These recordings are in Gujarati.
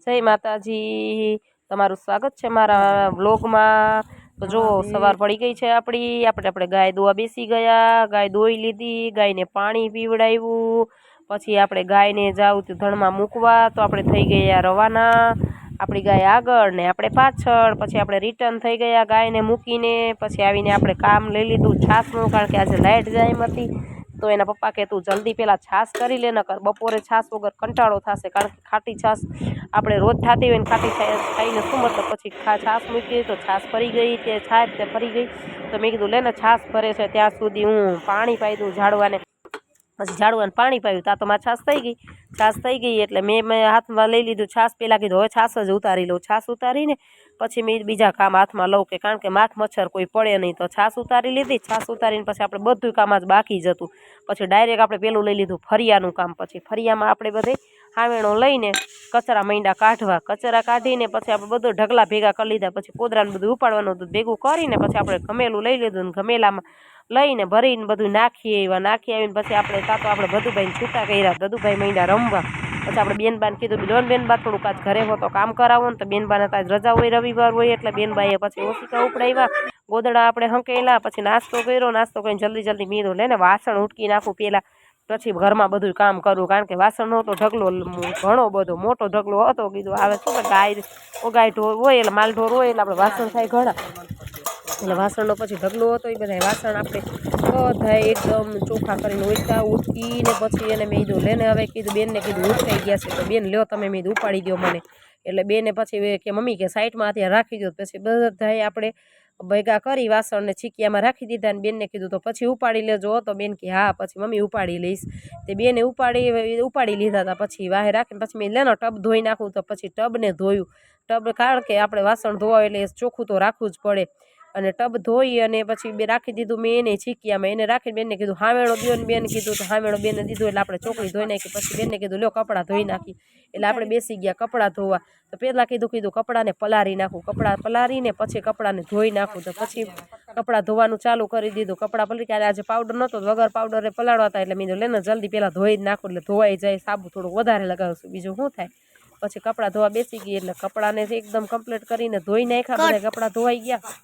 જય માતાજી, તમારું સ્વાગત છે મારા વ્લોગમાં। તો જો સવાર પડી ગઈ છે આપણી। આપણે ગાય દોવા બેસી ગયા, ગાય દોઈ લીધી, ગાયને પાણી પીવડાવ્યું, પછી આપણે ગાયને જાવું તો ધણમાં મૂકવા, તો આપણે થઈ ગયા રવાના। આપણી ગાય આગળ ને આપણે પાછળ, પછી આપણે રિટર્ન થઈ ગયા ગાયને મૂકીને। પછી આવીને આપણે કામ લઈ લીધું છાસનું, કારણ કે આજે લાઇટ જાય એમ હતી। તો એના પપ્પા કે તું જલ્દી પેલા છાસ કરી લે, નકર બપોરે છાસ વગર કંટાળો થશે, કારણ કે ખાટી છાસ આપણે રોજ થતી હોય ને ખાટી ખાઈને શું મતલબ। પછી છાસ મૂકી તો છાસ ફરી ગઈ, તે છાશ તે ફરી ગઈ। તો મેં કીધું લે ને છાસ ફરે છે ત્યાં સુધી હું પાણી પાઈ દઉં ઝાડવાને। પછી ઝાડવાને પાણી પાયું ત્યાં તો મારી છાસ થઈ ગઈ। છાસ થઈ ગઈ એટલે મેં હાથમાં લઈ લીધું છાસ, પહેલાં કીધું હવે છાસ જ ઉતારી લઉં। છાસ ઉતારીને પછી મેં બીજા કામ હાથમાં લઉં, કે કારણ કે માખ મચ્છર કોઈ પડે નહીં। તો છાસ ઉતારી લીધી, છાસ ઉતારીને પછી આપણે બધું કામ આજ બાકી જ હતું। પછી ડાયરેક્ટ આપણે પેલું લઈ લીધું ફરિયાનું કામ। પછી ફરિયામાં આપણે બધે હાવેણો લઈને કચરા માંડ્યા કાઢવા। કચરા કાઢીને પછી આપણે બધું ઢગલા ભેગા કરી લીધા। પછી કોદરાને બધું ઉપાડવાનું હતું, ભેગું કરીને પછી આપણે ગમેલું લઈ લીધું ને ગમેલામાં લઈને ભરીને બધું નાખી આવીને પછી આપણે તાતો આપણે ભદુભાઈને છૂટા કર્યા। ભદુભાઈ માંડ્યા રમવા। પછી આપણે બેનબાને કીધું લોન બેનબા થોડુંક આજ ઘરે હો તો કામ કરાવો ને। તો બેનબાને આજ રજા હોય, રવિવાર હોય, એટલે બેનબાએ પછી ઓશિકા ઉપડાવ્યા, ગોદડા આપણે હંકેલા, પછી નાસ્તો કર્યો। નાસ્તો કરીને જલ્દી મીધું લઈને વાસણ ઉટકી નાખું પહેલાં, પછી ઘરમાં બધું કામ કરું, કારણ કે વાસણનો તો ઢગલો ઘણો બધો મોટો ઢગલો હતો। કીધું આવે શું કે ગાય ઢોર હોય એટલે માલ ઢોર હોય એટલે આપણે વાસણ થાય ઘણા, એટલે વાસણનો પછી ઢગલો હતો। એ બધા વાસણ આપણે બધા એકદમ ચોખ્ખા કરીને ઉટકીને પછી એને મેં કીધું લેને હવે કીધું બેનને કીધું ઉટકાઈ ગયા છે તો બેન લ્યો તમે મેં ઉપાડી દો મને। એટલે બેને પછી કે મમ્મી કે સાઈડમાં ત્યાં રાખી દો। પછી બધાએ આપણે ભેગા કરી વાસણને છીકિયામાં રાખી દીધા, ને બેનને કીધું તો પછી ઉપાડી લેજો। તો બેન કે હા પછી મમ્મી ઉપાડી લઈશ। તે બેને ઉપાડી લીધા હતા। પછી વાહે રાખીને પછી મેં લેનો ટબ ધોઈ નાખું, તો પછી ટબને ધોયું। ટબ કારણ કે આપણે વાસણ ધોવા એટલે ચોખ્ખું તો રાખવું જ પડે, અને ટબ ધોઈ અને પછી બે રાખી દીધું મેં એને છીકિયામાં। એને રાખીને બેનને કીધું હાવેણો દો ને બેન કીધું, તો હાવેણો બેને દીધું એટલે આપણે ચોકડી ધોઈ નાખી। પછી બેનને કીધું લ્યો કપડાં ધોઈ નાખી, એટલે આપણે બેસી ગયા કપડાં ધોવા। તો પહેલાં કીધું કપડાને પલારી નાખું, કપડાં પલારીને પછી કપડાને ધોઈ નાખું। તો પછી કપડાં ધોવાનું ચાલુ કરી દીધું। કપડાં પલરી ત્યારે આજે પાવડર નહોતો, વગર પાવડરે પલાળવા હતા, એટલે મેં લેને જલ્દી પહેલાં ધોઈ જ નાખું એટલે ધોવાઈ જાય, સાબુ થોડુંક વધારે લગાવશું બીજું શું થાય। પછી કપડાં ધોવા બેસી ગઈ, એટલે કપડાને એકદમ કમ્પ્લીટ કરીને ધોઈ નાખ્યા। બધા કપડાં ધોવાઈ ગયા,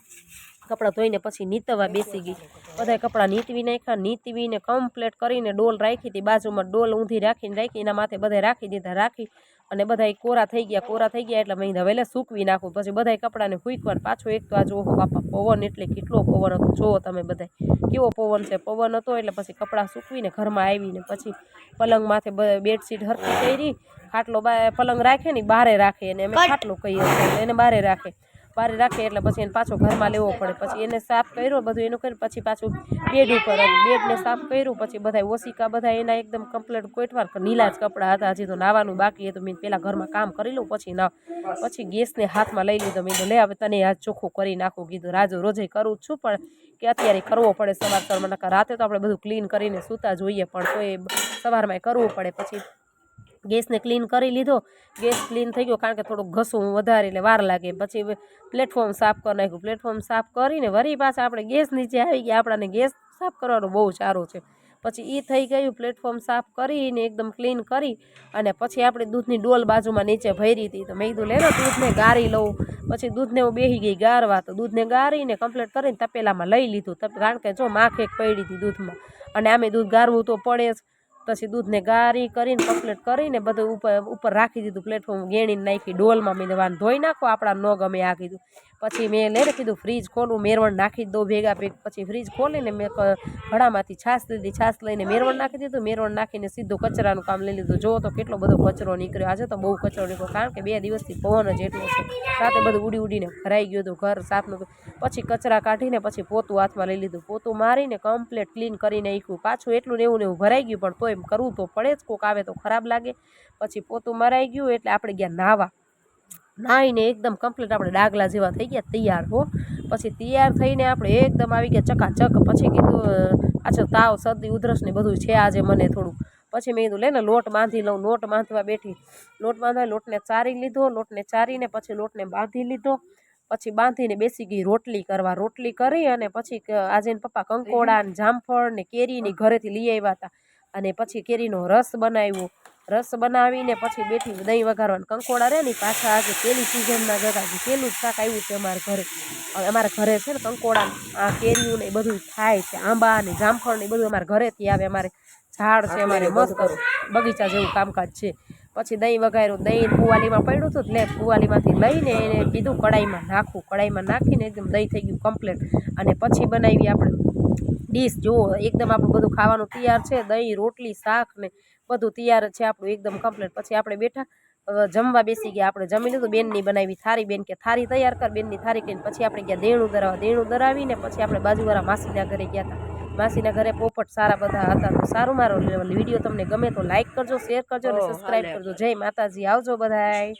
કપડાં ધોઈને પછી નીતવા બેસી ગઈ। બધા કપડાં નીતવી નાખ્યા, નીતવીને કમ્પ્લીટ કરીને ડોલ રાખી હતી બાજુમાં, ડોલ ઊંધી રાખી એના માથે બધા રાખી દીધા। રાખી અને બધા કોરા થઈ ગયા એટલે મેં હવે સૂકવી નાખું। પછી બધા કપડાને ફૂંકવાનું પાછો એક તો આ જોવો બાપા પવન, એટલે કેટલો પવન હતો જોવો તમે બધા કેવો પવન છે। પવન હતો એટલે પછી કપડાં સૂકવીને ઘરમાં આવીને પછી પલંગ માથે બેડશીટ હરખી કરી, ખાટલો પલંગ રાખે ને બહારે રાખે, અને અમે ખાટલો કહીએ એટલે એને બહારે રાખે એટલે પછી એને પાછો ઘરમાં લેવો પડે। પછી એને સાફ કર્યો બધું એનું કરી, પછી પાછું બેડ ઉપર બેડને સાફ કર્યું। પછી બધા ઓશિકા બધા એના એકદમ કમ્પ્લીટ કોઈટવાર નીલા જ કપડાં હતા, હજી તો નાવાનું બાકી હતું। મેં પહેલાં ઘરમાં કામ કરી લઉં પછી નાવ। પછી ગેસને હાથમાં લઈ લીધો, મેં લે હવે તને આજ ચોખ્ખું કરી નાખું। કીધું રાજો રોજે કરું જ છું, પણ કે અત્યારે કરવો પડે સવારમાં, નકર રાતે તો આપણે બધું ક્લીન કરીને સૂતા જોઈએ, પણ તો એ સવારમાં કરવું પડે। પછી ગેસને ક્લીન કરી લીધો, ગેસ ક્લીન થઈ ગયો, કારણ કે થોડુંક ઘસું વધારે એટલે વાર લાગે। પછી પ્લેટફોર્મ સાફ કરી નાખ્યું, પ્લેટફોર્મ સાફ કરીને વરી પાછા આપણે ગેસ નીચે આવી ગયા। આપણાને ગેસ સાફ કરવાનો બહુ સારો છે। પછી એ થઈ ગયું, પ્લેટફોર્મ સાફ કરીને એકદમ ક્લીન કરી, અને પછી આપણે દૂધની ડોલ બાજુમાં નીચે ભરી હતી। તો મેં કીધું લેને દૂધને ગારી લઉં। પછી દૂધને હું બેસી ગઈ ગારવા, તો દૂધને ગારીને કમ્પ્લીટ કરીને તપેલામાં લઈ લીધું, કારણ કે જો માખ એક પડી હતી દૂધમાં, અને આમે દૂધ ગારવું તો પડે જ। પછી દૂધને ગારી કરીને કમ્પ્લીટ કરીને બધું ઉપર રાખી દીધું, પ્લેટફોર્મ ગેણીને નાખી ડોલમાં। મેં વાન ધોઈ નાખો આપણા ન ગમે આ કીધું। પછી મેં લઈને કીધું ફ્રીજ ખોલું, મેરવણ નાખી દઉં ભેગા પછી ફ્રીજ ખોલીને મેં ઘડામાંથી છાશ લીધી, છાશ લઈને મેરવણ નાખી દીધું। મેરવણ નાખીને સીધું કચરાનું કામ લઈ લીધું। જો તો કેટલો બધો કચરો નીકળ્યો, આજે તો બહુ કચરો નીકળ્યો, કારણ કે 2 દિવસથી પવન જ એટલો છે। રાતે બધું ઉડીને ભરાઈ ગયું હતું ઘર સાફનું। પછી કચરા કાઢીને પછી પોતું હાથમાં લઈ લીધું, પોતું મારીને કમ્પ્લીટ ક્લીન કરી નાખ્યું। પાછું એટલું ને એવું ભરાઈ ગયું, પણ તોય કરવું તો પડે જ, કોક આવે તો ખરાબ લાગે। પછી પોતું મરાઈ ગયું એટલે આપણે ગયા નાવા। નાહીને એકદમ કમ્પ્લીટ આપણે ડાગલા જેવા થઈ ગયા તૈયાર હો। પછી તૈયાર થઈને આપણે એકદમ આવી ગયા ચકાચક। પછી કીધું આછો તાવ શરદી ઉધરસ ને બધું છે આજે મને થોડું। પછી મેં કીધું લેને લોટ બાંધી લઉં, લોટ બાંધવા બેઠી। લોટ બાંધવા લોટને ચારી લીધો, લોટને ચારીને પછી લોટને બાંધી લીધો। પછી બાંધીને બેસી ગઈ રોટલી કરવા। રોટલી કરી અને પછી આજે પપ્પા કંકોડા ને જામફળ ને કેરીની ઘરેથી લઈ આવ્યા હતા, અને પછી કેરીનો રસ બનાવ્યો. રસ બનાવીને પછી બેઠી દહીં વઘારવાનું કંકોડા રહે ને પાછા આજે પેલી સિઝનના જતા પેલું જ શાક આવ્યું છે અમારા ઘરે. હવે અમારા ઘરે છે ને કંકોડા આ કેરીયું ને એ બધું થાય છે, આંબા ને જામફળ ને એ બધું અમારા ઘરેથી આવે. અમારે ઝાડ છે, અમારે મસ્ત બગીચા જેવું કામકાજ છે. પછી દહીં વઘાર્યું, દહીં પુવાલીમાં પડ્યું હતું એટલે પુવાલીમાંથી લઈને એને કીધું કડાઈમાં નાખવું. કડાઈમાં નાખીને એકદમ દહીં થઈ ગયું કમ્પ્લીટ. અને પછી બનાવી આપણે ડીશ. જુઓ એકદમ આપણું બધું ખાવાનું તૈયાર છે, દહીં રોટલી શાક ને બધું તૈયાર છે આપણું એકદમ કમ્પ્લીટ. પછી આપણે બેઠા જમવા બેસી ગયા. આપણે જમી લીધું. બેનની બનાવી થારી, બેન કે થારી તૈયાર કર. બેનની થારી કરીને પછી આપણે ગયા દેણું ધરાવવા. દેણું ધરાવીને પછી આપણે બાજુવાળા માસીના ઘરે ગયા હતા. માસીના ઘરે પોપટ સારા બધા હતા. તો સારું, મારો વિડીયો તમને ગમે તો લાઈક કરજો, શેર કરજો અને સબસ્ક્રાઈબ કરજો. જય માતાજી, આવજો બધાય.